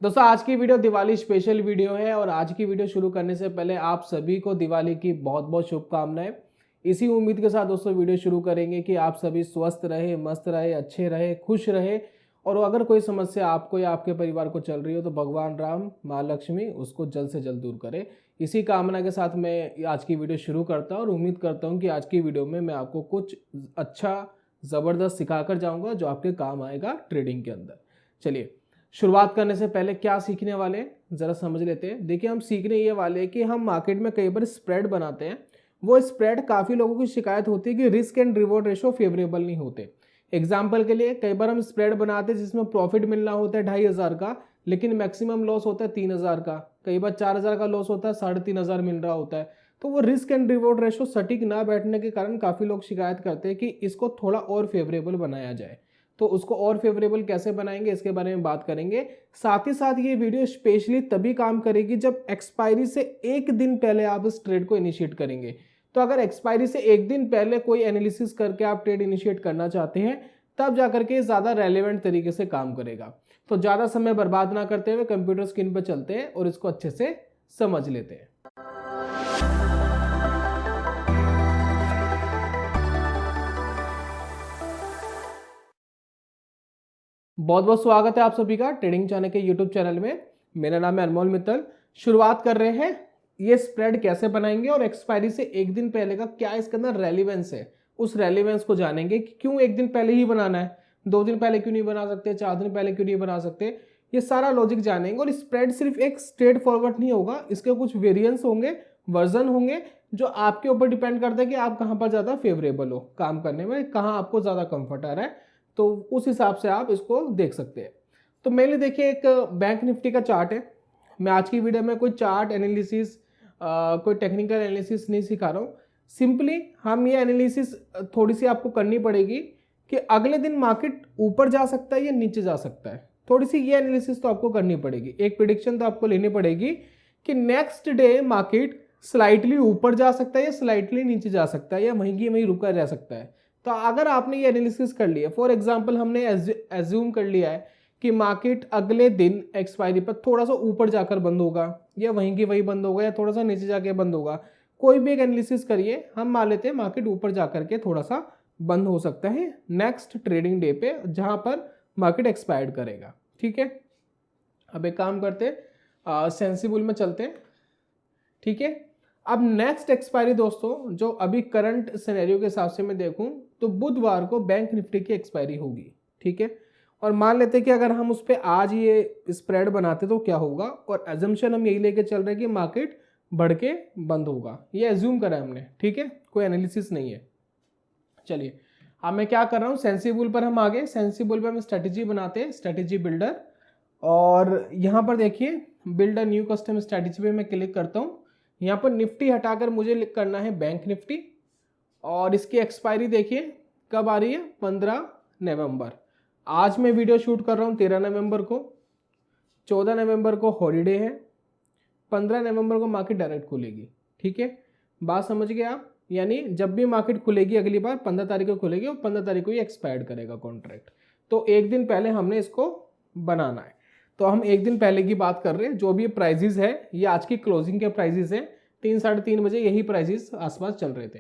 दोस्तों आज की वीडियो दिवाली स्पेशल वीडियो है और आज की वीडियो शुरू करने से पहले आप सभी को दिवाली की बहुत बहुत शुभकामनाएं। इसी उम्मीद के साथ दोस्तों वीडियो शुरू करेंगे कि आप सभी स्वस्थ रहे, मस्त रहे, अच्छे रहे, खुश रहे। और अगर कोई समस्या आपको या आपके परिवार को चल रही हो तो भगवान राम, माँ लक्ष्मी उसको जल्द से जल्द दूर करे। इसी कामना के साथ मैं आज की वीडियो शुरू करता हूँ और उम्मीद करता हूँ कि आज की वीडियो में मैं आपको कुछ अच्छा ज़बरदस्त सिखा कर जाऊँगा जो आपके काम आएगा ट्रेडिंग के अंदर। चलिए शुरुआत करने से पहले क्या सीखने वाले हैं ज़रा समझ लेते हैं। देखिए हम सीखने ये वाले हैं कि हम मार्केट में कई बार स्प्रेड बनाते हैं। वो स्प्रेड काफ़ी लोगों की शिकायत होती है कि risk and reward ratio favourable नहीं होते। एग्जाम्पल के लिए कई बार हम स्प्रेड बनाते हैं जिसमें प्रॉफिट मिलना होता है 2,500 का, लेकिन मैक्सिमम लॉस होता है 3,000 का। कई बार 4,000 का लॉस होता है, 3,500 मिल रहा होता है। तो वो रिस्क एंड रिवॉर्ड रेशो सटीक ना बैठने के कारण काफ़ी लोग शिकायत करते हैं कि इसको थोड़ा और फेवरेबल बनाया जाए। तो उसको और फेवरेबल कैसे बनाएंगे इसके बारे में बात करेंगे। साथ ही साथ ये वीडियो स्पेशली तभी काम करेगी जब एक्सपायरी से एक दिन पहले आप इस ट्रेड को इनिशिएट करेंगे। तो अगर एक्सपायरी से एक दिन पहले कोई एनालिसिस करके आप ट्रेड इनिशिएट करना चाहते हैं तब जाकर के ज़्यादा रेलेवेंट तरीके से काम करेगा। तो ज़्यादा समय बर्बाद ना करते हुए कंप्यूटर स्क्रीन पर चलते हैं और इसको अच्छे से समझ लेते हैं। बहुत बहुत स्वागत है आप सभी का ट्रेडिंग चैनल के यूट्यूब चैनल में। मेरा नाम है अनमोल मित्तल। शुरुआत कर रहे हैं ये स्प्रेड कैसे बनाएंगे और एक्सपायरी से एक दिन पहले का क्या इसके अंदर रेलिवेंस है, उस रेलिवेंस को जानेंगे कि क्यों एक दिन पहले ही बनाना है, 2 दिन पहले क्यों नहीं बना सकते, 4 दिन पहले क्यों नहीं बना सकते। ये सारा लॉजिक जानेंगे। और स्प्रेड सिर्फ एक स्ट्रेट फॉरवर्ड नहीं होगा, इसके कुछ वेरिएंस होंगे, वर्जन होंगे जो आपके ऊपर डिपेंड करता है कि आप कहाँ पर ज़्यादा फेवरेबल हो काम करने में, कहाँ आपको ज़्यादा कंफर्ट आ रहा है। तो उस हिसाब से आप इसको देख सकते हैं। तो मेनली देखिए एक बैंक निफ्टी का चार्ट है। मैं आज की वीडियो में कोई चार्ट एनालिसिस, कोई टेक्निकल एनालिसिस नहीं सिखा रहा हूँ। सिंपली हम ये एनालिसिस थोड़ी सी आपको करनी पड़ेगी कि अगले दिन मार्केट ऊपर जा सकता है या नीचे जा सकता है। थोड़ी सी ये एनालिसिस तो आपको करनी पड़ेगी, एक प्रिडिक्शन तो आपको लेनी पड़ेगी कि नेक्स्ट डे मार्केट स्लाइटली ऊपर जा सकता है या स्लाइटली नीचे जा सकता है या वहीं वहीं रुका रह सकता है। तो अगर आपने ये एनालिसिस कर लिया, फॉर एग्जांपल हमने एज्यूम कर लिया है कि मार्केट अगले दिन एक्सपायरी पर थोड़ा सा ऊपर जाकर बंद होगा या वहीं की वहीं बंद होगा या थोड़ा सा नीचे जाके बंद होगा, कोई भी एक एनालिसिस करिए, हम मान लेते हैं मार्केट ऊपर जाकर के थोड़ा सा बंद हो सकता है नेक्स्ट ट्रेडिंग डे पे जहां पर मार्केट एक्सपायर्ड करेगा। ठीक है, अब एक काम करते सेंसिबल में चलते हैं। ठीक है, अब नेक्स्ट एक्सपायरी दोस्तों जो अभी करंट सिनेरियो के हिसाब से मैं देखूं तो बुधवार को बैंक निफ्टी की एक्सपायरी होगी। ठीक है, और मान लेते हैं कि अगर हम उस पर आज ये स्प्रेड बनाते तो क्या होगा, और एजम्पशन हम यही लेके चल रहे हैं कि मार्केट बढ़ के बंद होगा, ये एज्यूम करा है हमने। ठीक है, कोई एनालिसिस नहीं है। चलिए अब मैं क्या कर रहा हूँ, सेंसिबल पर हम आगे, सेंसिबल पर हम स्ट्रेटेजी बनाते हैं, स्ट्रेटेजी बिल्डर। और यहाँ पर देखिए build a new custom strategy पे मैं क्लिक करता हूँ। यहाँ पर निफ्टी हटाकर मुझे करना है बैंक निफ्टी, और इसकी एक्सपायरी देखिए कब आ रही है, 15 नवंबर। आज मैं वीडियो शूट कर रहा हूँ 13 नवंबर को, 14 नवंबर को हॉलीडे है, 15 नवंबर को मार्केट डायरेक्ट खुलेगी। ठीक है, बात समझ गए आप। यानी जब भी मार्केट खुलेगी अगली बार 15 तारीख को खुलेगी और 15 तारीख को ये एक्सपायर्ड करेगा कॉन्ट्रैक्ट। तो एक दिन पहले हमने इसको बनाना है। तो हम एक दिन पहले की बात कर रहे हैं। जो भी प्राइजेस है ये आज की क्लोजिंग के प्राइजेस हैं, 3-3:30 बजे यही प्राइजेस आसपास चल रहे थे।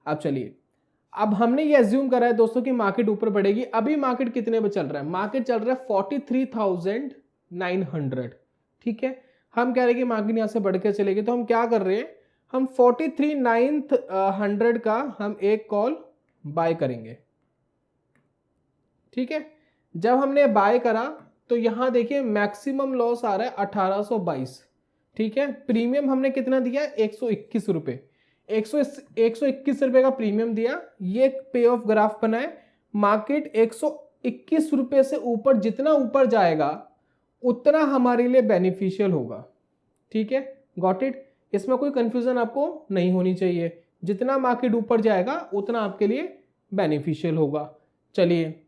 अब चलिए, अब हमने ये एज्यूम करा है दोस्तों कि मार्केट ऊपर बढ़ेगी। अभी मार्केट कितने पे चल रहा है, मार्केट चल रहा है 43,900। ठीक है, हम कह रहे हैं कि मार्केट यहां से बढ़ के चलेगी, तो हम क्या कर रहे हैं, हम 43,900 का हम एक कॉल बाय करेंगे। ठीक है, जब हमने बाय करा तो यहां देखिए मैक्सिमम लॉस आ रहा है 1822। ठीक है, प्रीमियम हमने कितना दिया, 121 रुपए, 121 रुपए का प्रीमियम दिया। ये पे ऑफ ग्राफ बनाए, मार्केट 121 रुपए से ऊपर जितना ऊपर जाएगा उतना हमारे लिए बेनिफिशियल होगा। ठीक है, गॉट इट। इसमें कोई कंफ्यूजन आपको नहीं होनी चाहिए, जितना मार्केट ऊपर जाएगा उतना आपके लिए बेनिफिशियल होगा। चलिए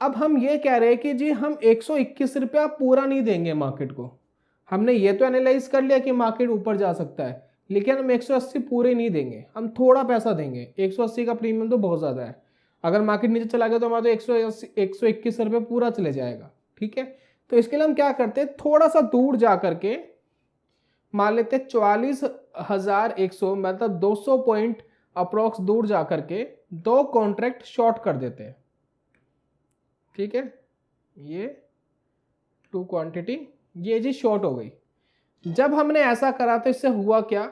अब हम ये कह रहे हैं कि जी हम 121 रुपया पूरा नहीं देंगे मार्केट को। हमने ये तो एनालाइज कर लिया कि मार्केट ऊपर जा सकता है, लेकिन हम 180 पूरे नहीं देंगे, हम थोड़ा पैसा देंगे। 180 का प्रीमियम तो बहुत ज़्यादा है। अगर मार्केट नीचे चला गया तो हमारा तो 121 रुपये पूरा चले जाएगा। ठीक है, तो इसके लिए हम क्या करते हैं, थोड़ा सा दूर जा करके मान लेते 44,100 मतलब 200 पॉइंट अप्रोक्स दूर जा करके 2 कॉन्ट्रैक्ट शॉर्ट कर देते हैं। ठीक है, ये 2 क्वांटिटी ये जी शॉर्ट हो गई। जब हमने ऐसा करा तो इससे हुआ क्या,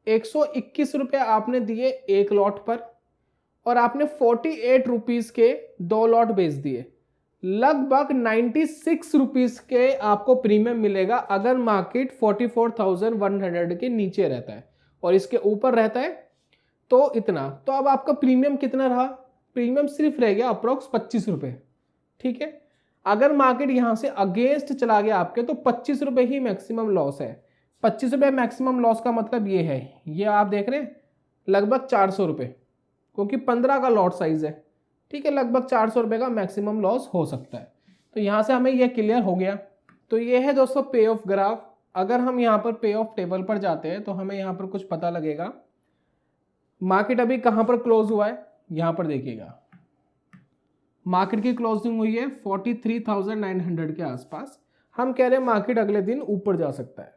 121 रुपये आपने दिए एक लॉट पर और आपने 48 रुपीज के 2 लॉट बेच दिए। लगभग 96 रुपीज के आपको प्रीमियम मिलेगा अगर मार्केट 44,100 के नीचे रहता है और इसके ऊपर रहता है तो इतना। तो अब आपका प्रीमियम कितना रहा, प्रीमियम सिर्फ रह गया अप्रोक्स 25 रुपये। ठीक है, अगर मार्केट यहां से अगेंस्ट चला गया आपके तो 25 रुपये ही मैक्सिमम लॉस है। 25 रुपये मैक्सिमम लॉस का मतलब ये है, ये आप देख रहे हैं लगभग 400 रुपये, क्योंकि 15 का लॉट साइज है। ठीक है, लगभग 400 रुपये का मैक्सिमम लॉस हो सकता है। तो यहाँ से हमें यह क्लियर हो गया। तो ये है दोस्तों पे ऑफ ग्राफ। अगर हम यहाँ पर पे ऑफ टेबल पर जाते हैं तो हमें यहाँ पर कुछ पता लगेगा। मार्केट अभी कहाँ पर क्लोज हुआ है, यहाँ पर देखिएगा मार्केट की क्लोजिंग हुई है 43,900 के आसपास। हम कह रहे हैं मार्केट अगले दिन ऊपर जा सकता है।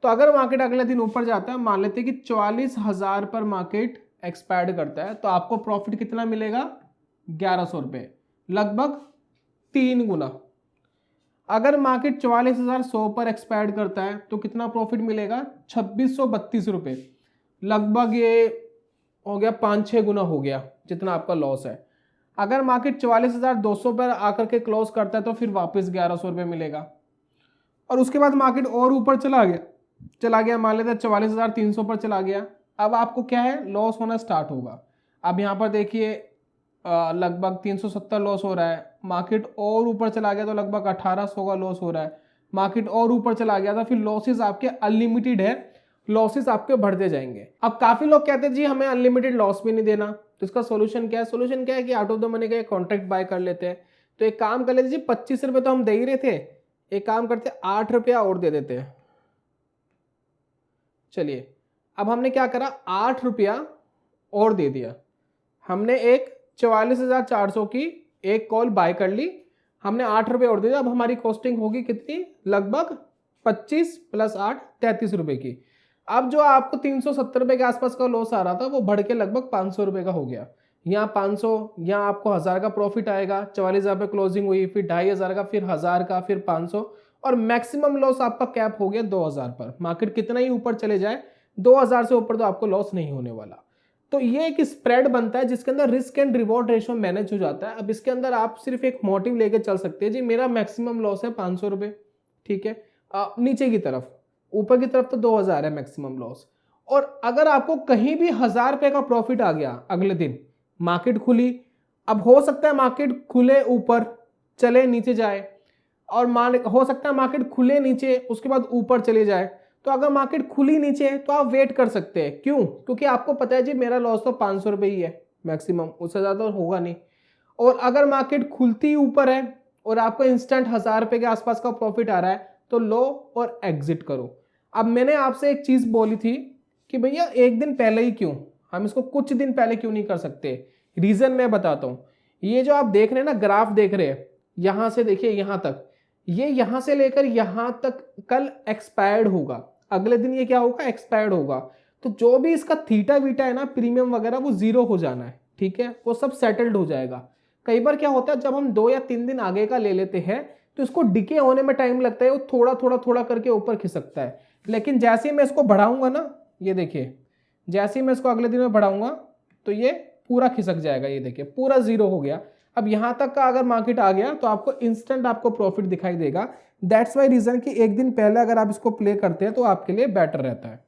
तो अगर मार्केट अगले दिन ऊपर जाता है, मान लेते हैं कि 44,000 पर मार्केट एक्सपायर करता है, तो आपको प्रॉफिट कितना मिलेगा, 1100 रुपये, लगभग 3 गुना। अगर मार्केट 44,100 पर एक्सपायर करता है तो कितना प्रॉफिट मिलेगा, 2632 रुपये, लगभग ये हो गया 5-6 गुना हो गया जितना आपका लॉस है। अगर मार्केट 44,200 पर आकर के क्लोज करता है तो फिर वापस 1100 रुपये मिलेगा। और उसके बाद मार्केट और ऊपर चला गया, मान लेते हैं 44,300 पर चला गया। अब आपको क्या है, लॉस होना स्टार्ट होगा। अब यहाँ पर देखिए लगभग 370 लॉस हो रहा है। मार्केट और ऊपर चला गया तो लगभग 1800 का लॉस हो रहा है। मार्केट और ऊपर चला गया तो फिर लॉसेस आपके अनलिमिटेड है, लॉसेस आपके बढ़ते जाएंगे। अब काफी लोग कहते हैं जी हमें अनलिमिटेड लॉस भी नहीं देना, तो इसका सोल्यूशन क्या है, सोल्यूशन क्या है कि आउट ऑफ द मनी का कॉन्ट्रैक्ट बाय कर लेते हैं। तो एक काम कर लेते जी, 25 रुपये तो हम दे ही रहे थे, एक काम करते 8 रुपया और दे देते हैं। चलिए अब हमने क्या करा, 8 रुपया और दे दिया। हमने एक 44,400 की एक कॉल बाय कर ली, हमने 8 रुपये और दे दिया। अब हमारी कॉस्टिंग होगी कितनी, लगभग 25 + 8 33 रुपये की। अब जो आपको 370 रुपये के आसपास का लॉस आ रहा था वो बढ़ के लगभग 500 रुपये का हो गया। यहाँ 500, यहाँ आपको 1000 का प्रॉफिट आएगा। 44,000 पे क्लोजिंग हुई, फिर 2,500 का, फिर 1000 का, फिर 500 और मैक्सिमम लॉस आपका कैप हो गया 2000 पर। मार्केट कितना ही ऊपर चले जाए 2000 से ऊपर तो आपको लॉस नहीं होने वाला। तो ये एक स्प्रेड बनता है जिसके अंदर risk and reward ratio manage हो जाता है। अब इसके अंदर आप सिर्फ एक मोटिव लेके चल सकते हैं जी, मेरा मैक्सिमम लॉस है 500 रुपये। ठीक है, नीचे की तरफ, ऊपर की तरफ तो 2000 है मैक्सिमम लॉस। और अगर आपको कहीं भी 1000 रुपये का प्रॉफिट आ गया अगले दिन, मार्केट खुली, अब हो सकता है मार्केट खुले ऊपर चले नीचे जाए, और हो सकता है मार्केट खुले नीचे उसके बाद ऊपर चले जाए। तो अगर मार्केट खुली नीचे तो आप वेट कर सकते हैं। क्यों, क्योंकि आपको पता है जी मेरा लॉस तो 500 रुपये ही है मैक्सिमम, उससे ज़्यादा होगा नहीं। और अगर मार्केट खुलती ऊपर है और आपको इंस्टेंट 1000 रुपये के आसपास का प्रॉफिट आ रहा है तो लो और एग्जिट करो। अब मैंने आपसे एक चीज़ बोली थी कि भैया एक दिन पहले ही क्यों, हम इसको कुछ दिन पहले क्यों नहीं कर सकते। रीज़न मैं बताता हूँ। ये जो आप देख रहे हैं ना, ग्राफ देख रहे हैं, यहाँ से देखिए यहाँ तक, ये यहाँ से लेकर यहाँ तक कल एक्सपायर्ड होगा, अगले दिन ये क्या होगा, एक्सपायर्ड होगा। तो जो भी इसका थीटा वीटा है ना, प्रीमियम वगैरह, वो 0 हो जाना है। ठीक है, वो सब सेटल्ड हो जाएगा। कई बार क्या होता है जब हम 2 या 3 दिन आगे का ले लेते हैं तो इसको डिके होने में टाइम लगता है, वो थोड़ा थोड़ा करके ऊपर खिसकता है। लेकिन जैसे ही मैं इसको बढ़ाऊंगा ना, ये देखिए, जैसे ही मैं इसको अगले दिन में बढ़ाऊंगा तो ये पूरा खिसक जाएगा। ये देखिए पूरा 0 हो गया। अब यहां तक का अगर मार्केट आ गया तो आपको इंस्टेंट आपको प्रॉफिट दिखाई देगा। दैट्स वाई रीजन कि एक दिन पहले अगर आप इसको प्ले करते हैं तो आपके लिए बेटर रहता है।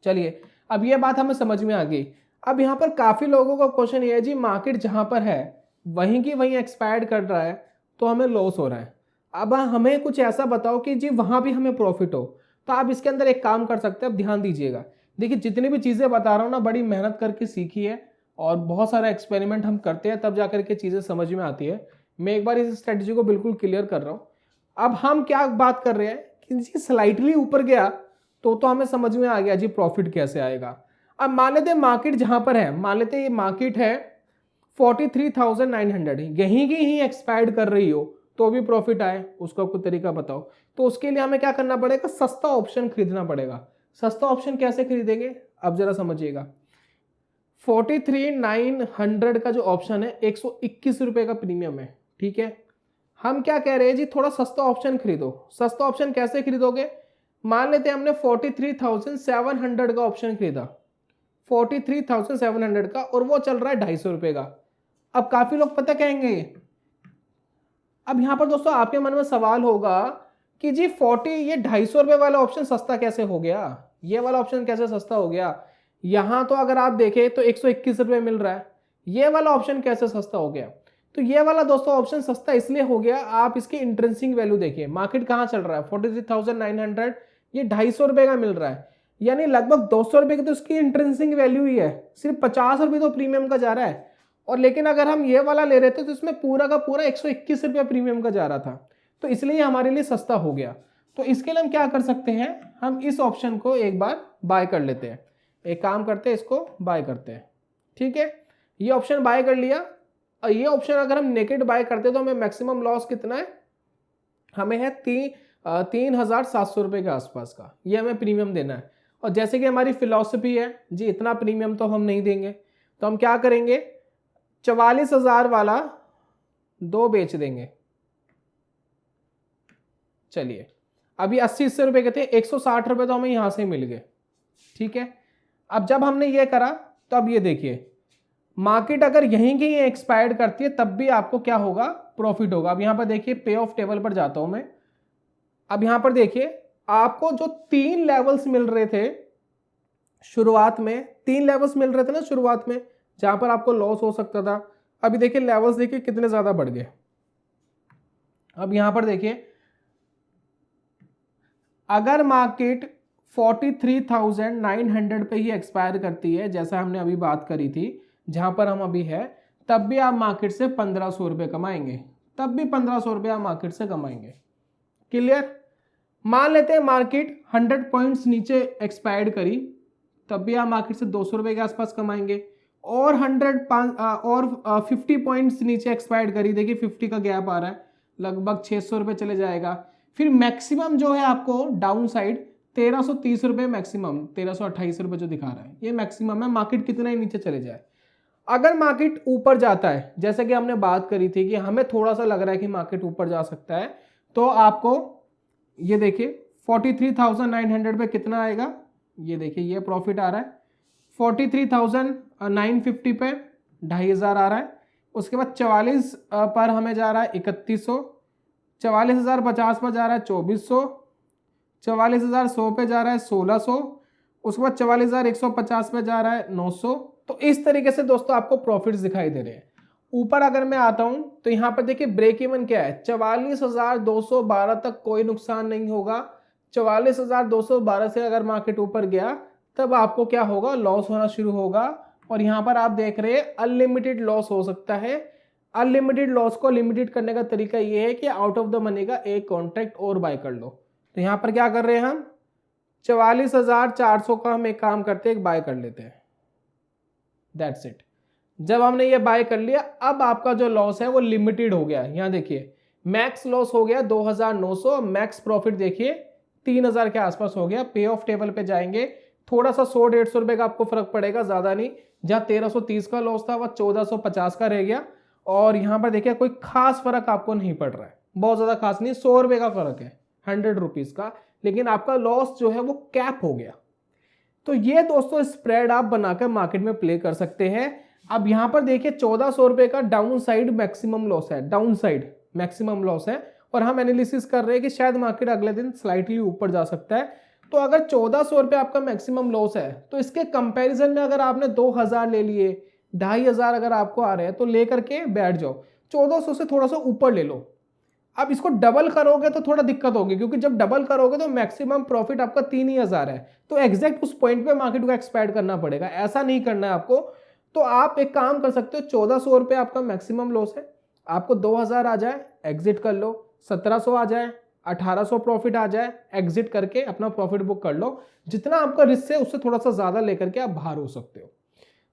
चलिए अब ये बात हमें समझ में आ गई। अब यहाँ पर काफी लोगों का क्वेश्चन ये है जी, मार्केट जहां पर है वहीं की वहीं एक्सपायर्ड कर रहा है तो हमें लॉस हो रहा है। अब हमें कुछ ऐसा बताओ कि जी वहां भी हमें प्रॉफिट हो। तो आप इसके अंदर एक काम कर सकते हैं, अब ध्यान दीजिएगा। देखिए जितनी भी चीजें बता रहा हूँ ना, बड़ी मेहनत करके सीखी है और बहुत सारा एक्सपेरिमेंट हम करते हैं तब जाकर के चीजें समझ में आती है। मैं एक बार इस स्ट्रेटजी को बिल्कुल क्लियर कर रहा हूँ। अब हम क्या बात कर रहे हैं कि जी स्लाइटली ऊपर गया तो हमें समझ में आ गया जी प्रॉफिट कैसे आएगा। अब मान लेते हैं मार्केट जहां पर है, मान लेते हैं ये मार्केट है 43,900, यहीं की ही एक्सपायर्ड कर रही हो तो भी प्रॉफिट आए, उसका कोई तरीका बताओ। तो उसके लिए हमें क्या करना पड़ेगा, सस्ता ऑप्शन खरीदना पड़ेगा। सस्ता ऑप्शन कैसे खरीदेंगे, अब जरा समझिएगा। 43,900 का जो ऑप्शन है 121 रुपए का प्रीमियम है, ठीक है। हम क्या कह रहे हैं जी, थोड़ा सस्ता ऑप्शन खरीदो। सस्ता ऑप्शन कैसे खरीदोगे, मान लेते हैं हमने 43,700 का ऑप्शन खरीदा, 43,700 का, और वो चल रहा है 250 रुपए का। अब काफी लोग पता कहेंगे, अब यहां पर दोस्तों आपके मन में सवाल होगा कि जी 250 रुपए वाला ऑप्शन सस्ता कैसे हो गया, ये वाला ऑप्शन कैसे सस्ता हो गया। यहां तो अगर आप देखें तो 121 रुपए मिल रहा है, ये वाला ऑप्शन कैसे सस्ता हो गया। तो ये वाला दोस्तों ऑप्शन सस्ता इसलिए हो गया, आप इसकी इंट्रिंसिक वैल्यू देखिए, मार्केट कहां चल रहा है 43,900, ये 250 रुपए का मिल रहा है, यानी लगभग 200 रुपए की तो उसकी इंट्रिंसिक वैल्यू ही है, सिर्फ 50 रुपए तो प्रीमियम का जा रहा है। और लेकिन अगर हम ये वाला ले रहे थे तो इसमें पूरा का पूरा 121 रुपया प्रीमियम का जा रहा था, तो इसलिए हमारे लिए सस्ता हो गया। तो इसके लिए हम क्या कर सकते हैं, हम इस ऑप्शन को एक बार बाय कर लेते हैं। एक काम करते हैं, इसको बाय करते हैं, ठीक है। ये ऑप्शन बाय कर लिया, और ये ऑप्शन अगर हम नेकेड बाय करते हैं तो हमें मैक्सिमम लॉस कितना है, हमें है 3,700 रुपए के आसपास का, ये हमें प्रीमियम देना है। और जैसे कि हमारी फिलॉसफी है जी, इतना प्रीमियम तो हम नहीं देंगे, तो हम क्या करेंगे, 44,000 वाला 2 बेच देंगे। चलिए, अभी 80 रुपए के थे, 160 रुपए तो हमें यहां से मिल गए, ठीक है। अब जब हमने ये करा तो अब ये देखिए, मार्केट अगर यहीं की एक्सपायर्ड करती है तब भी आपको क्या होगा, प्रॉफिट होगा। अब यहां पर देखिए, पे ऑफ टेबल पर जाता हूं मैं। अब यहां पर देखिए, आपको जो 3 लेवल्स मिल रहे थे शुरुआत में, 3 लेवल्स मिल रहे थे ना शुरुआत में, जहां पर आपको लॉस हो सकता था, अभी देखिए लेवल्स देखिए कितने ज्यादा बढ़ गए। अब यहां पर देखिए, अगर मार्केट 43,900 पे ही एक्सपायर करती है, जैसा हमने अभी बात करी थी, जहां पर हम अभी है, तब भी आप मार्केट से 1,500 रुपये कमाएंगे, तब भी 1,500 रुपये आप मार्केट से कमाएंगे। क्लियर। मान लेते हैं मार्केट 100 पॉइंट्स नीचे एक्सपायर्ड करी, तब भी आप मार्केट से 200 रुपये के आसपास कमाएंगे। और 50 पॉइंट्स नीचे एक्सपायर्ड करी, देखिए 50 का गैप आ रहा है, लगभग 600 रुपये चले जाएगा। फिर मैक्सिमम जो है आपको डाउन साइड 1,330 रुपये, मैक्सिमम 1,328 रुपये जो दिखा रहा है, ये मैक्सिमम है, मार्केट कितना ही नीचे चले जाए। अगर मार्केट ऊपर जाता है, जैसे कि हमने बात करी थी कि हमें थोड़ा सा लग रहा है कि मार्केट ऊपर जा सकता है, तो आपको ये देखिए 43,900 पे कितना आएगा, ये देखिए ये प्रॉफिट आ रहा है। 43,950 पे 2,500 आ रहा है। उसके बाद 44 पर हमें जा रहा है 3,100, 44,050 पर जा रहा है 2,400, 44,100 पे जा रहा है 1,600, उसके बाद 44,150 पे जा रहा है 900। तो इस तरीके से दोस्तों आपको प्रॉफिट्स दिखाई दे रहे हैं। ऊपर अगर मैं आता हूं तो यहां पर देखिए ब्रेक इवन क्या है, 44,212 तक कोई नुकसान नहीं होगा। 44,212 से अगर मार्केट ऊपर गया तब आपको क्या होगा, लॉस होना शुरू होगा। और यहां पर आप देख रहे हैं अनलिमिटेड लॉस हो सकता है। अनलिमिटेड लॉस को लिमिटेड करने का तरीका यह है कि आउट ऑफ द मनी का एक कॉन्ट्रैक्ट और बाय कर लो। तो यहां पर क्या कर रहे हैं हम, 44,400 का हम एक काम करते हैं, एक बाय कर लेते हैं, दैट्स इट। जब हमने ये बाय कर लिया, अब आपका जो लॉस है वो लिमिटेड हो गया। यहां देखिए मैक्स लॉस हो गया 2,900, मैक्स प्रॉफिट देखिए 3,000 के आसपास हो गया। पे ऑफ टेबल पे जाएंगे, थोड़ा सा 100-150 रुपए का आपको फर्क पड़ेगा, ज्यादा नहीं। जहां 1,330 का लॉस था वह 1,450 का रह गया। और यहां पर देखिए कोई खास फर्क आपको नहीं पड़ रहा है, बहुत ज्यादा खास नहीं, 100 रुपए का फर्क है, 100 रुपीज का, लेकिन आपका लॉस जो है वो कैप हो गया। तो ये दोस्तों स्प्रेड आप बनाकर मार्केट में प्ले कर सकते हैं। अब यहां पर देखिए 1,400 रुपए का डाउन साइड मैक्सिमम लॉस है, डाउन साइड मैक्सिमम लॉस है। और हम एनालिसिस कर रहे हैं कि शायद मार्केट अगले दिन स्लाइटली ऊपर जा सकता है। तो अगर 1,400 रुपए आपका मैक्सिमम लॉस है, तो इसके कंपैरिजन में अगर आपने 2,000 ले लिए, 2,500 अगर आपको आ रहे हैं, तो लेकर के बैठ जाओ, 1,400 से थोड़ा सा ऊपर ले लो। अब इसको डबल करोगे तो थोड़ा दिक्कत होगी, क्योंकि जब डबल करोगे तो मैक्सिमम प्रॉफिट आपका 3,000 है, तो एग्जैक्ट उस पॉइंट पे मार्केट को एक्सपेक्ट करना पड़ेगा, ऐसा नहीं करना है आपको। तो आप एक काम कर सकते हो, 1,400 रुपए आपका मैक्सिमम लॉस है, आपको 2,000 आ जाए एग्जिट कर लो, 1,700 आ जाए, 1,800 प्रॉफिट आ जाए, एग्जिट करके अपना प्रॉफिट बुक कर लो। जितना आपका रिस्क है उससे थोड़ा सा ज्यादा लेकर के आप बाहर हो सकते हो।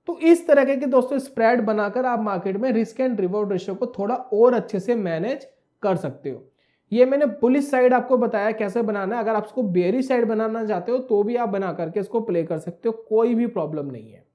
तो इस तरह के दोस्तों स्प्रेड बनाकर आप मार्केट में रिस्क एंड रिवॉर्ड रेशियो को थोड़ा और अच्छे से मैनेज कर सकते हो। ये मैंने बुलिश साइड आपको बताया कैसे बनाना है। अगर आप इसको बेयरिश साइड बनाना चाहते हो तो भी आप बना करके इसको प्ले कर सकते हो, कोई भी प्रॉब्लम नहीं है।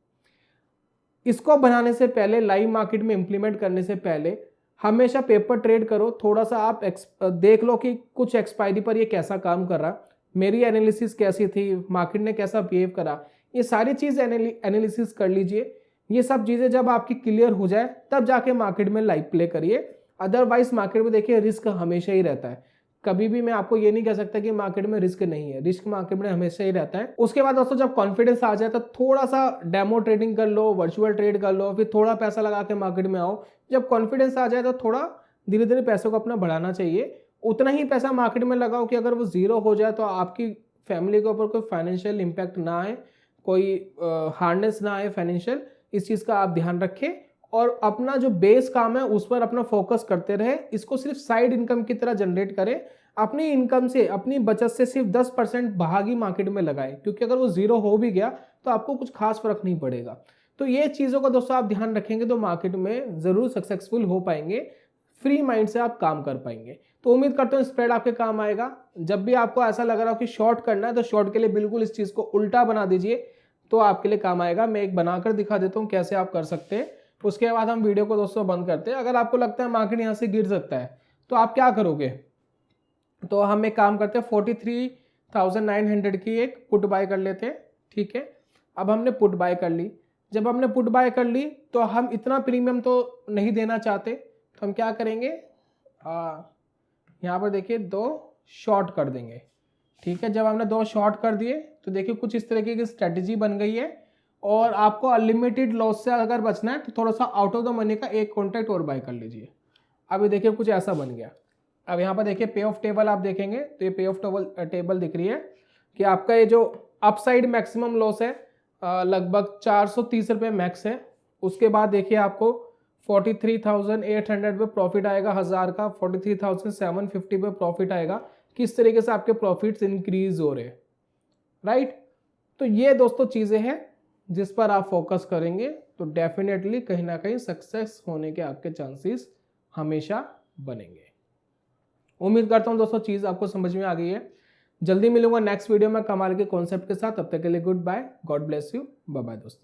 इसको बनाने से पहले, लाइव मार्केट में इंप्लीमेंट करने से पहले हमेशा पेपर ट्रेड करो। थोड़ा सा आप देख लो कि कुछ एक्सपायरी पर ये कैसा काम कर रहा, मेरी एनालिसिस कैसी थी, मार्केट ने कैसा बिहेव करा, ये सारी चीज़ एनालिसिस कर लीजिए। ये सब चीज़ें जब आपकी क्लियर हो जाए तब जाके मार्केट में लाइव प्ले करिए। अदरवाइज मार्केट में देखिए रिस्क हमेशा ही रहता है। कभी भी मैं आपको ये नहीं कह सकता कि मार्केट में रिस्क नहीं है, रिस्क मार्केट में हमेशा ही रहता है। उसके बाद दोस्तों जब कॉन्फिडेंस आ जाए तो थोड़ा सा डेमो ट्रेडिंग कर लो, वर्चुअल ट्रेड कर लो, फिर थोड़ा पैसा लगा के मार्केट में आओ। जब कॉन्फिडेंस आ जाए तो थोड़ा धीरे धीरे पैसों को अपना बढ़ाना चाहिए। उतना ही पैसा मार्केट में लगाओ कि अगर वो जीरो हो जाए तो आपकी फैमिली के ऊपर कोई फाइनेंशियल इम्पैक्ट ना आए, कोई हार्डनेस ना आए फाइनेंशियल। इस चीज़ का आप ध्यान रखें और अपना जो बेस काम है उस पर अपना फोकस करते रहे। इसको सिर्फ साइड इनकम की तरह जनरेट करें। अपनी इनकम से, अपनी बचत से सिर्फ 10% भागी मार्केट में लगाएं, क्योंकि अगर वो जीरो हो भी गया तो आपको कुछ खास फर्क नहीं पड़ेगा। तो ये चीज़ों का दोस्तों आप ध्यान रखेंगे तो मार्केट में ज़रूर सक्सेसफुल हो पाएंगे, फ्री माइंड से आप काम कर पाएंगे। तो उम्मीद करता हूँ स्प्रेड आपके काम आएगा। जब भी आपको ऐसा लग रहा हो कि शॉर्ट करना है तो शॉर्ट के लिए बिल्कुल इस चीज़ को उल्टा बना दीजिए, तो आपके लिए काम आएगा। मैं एक बनाकर दिखा देता हूँ कैसे आप कर सकते हैं। उसके बाद हम वीडियो को दोस्तों बंद करते हैं। अगर आपको लगता है मार्केट यहाँ से गिर सकता है तो आप क्या करोगे, तो हम एक काम करते हैं 43,900 की एक पुट बाय कर लेते हैं। ठीक है, अब हमने पुट बाय कर ली। जब हमने पुट बाय कर ली तो हम इतना प्रीमियम तो नहीं देना चाहते, तो हम क्या करेंगे, यहाँ पर देखिए 2 शॉर्ट कर देंगे। ठीक है, जब हमने 2 शॉर्ट कर दिए तो देखिए कुछ इस तरीके की स्ट्रेटेजी बन गई है। और आपको अनलिमिटेड लॉस से अगर बचना है तो थोड़ा सा आउट ऑफ द मनी का एक कॉन्ट्रैक्ट और बाय कर लीजिए। अभी देखिए कुछ ऐसा बन गया। अब यहाँ पर देखिए पे ऑफ टेबल आप देखेंगे तो ये पे ऑफ टेबल दिख रही है कि आपका ये जो अपसाइड मैक्सिमम लॉस है लगभग 430 रुपये मैक्स है। उसके बाद देखिए आपको 43,800 पे प्रॉफिट आएगा, 1000 का 43,750 पे प्रॉफिट आएगा। किस तरीके से आपके प्रॉफिट्स इंक्रीज हो रहे हैं, राइट। तो ये दोस्तों चीज़ें हैं जिस पर आप फोकस करेंगे तो डेफिनेटली कहीं ना कहीं सक्सेस होने के आपके चांसेस हमेशा बनेंगे। उम्मीद करता हूं दोस्तों चीज़ आपको समझ में आ गई है। जल्दी मिलूंगा नेक्स्ट वीडियो में कमाल के कॉन्सेप्ट के साथ। तब तक के लिए good bye, God bless you, bye bye दोस्तों।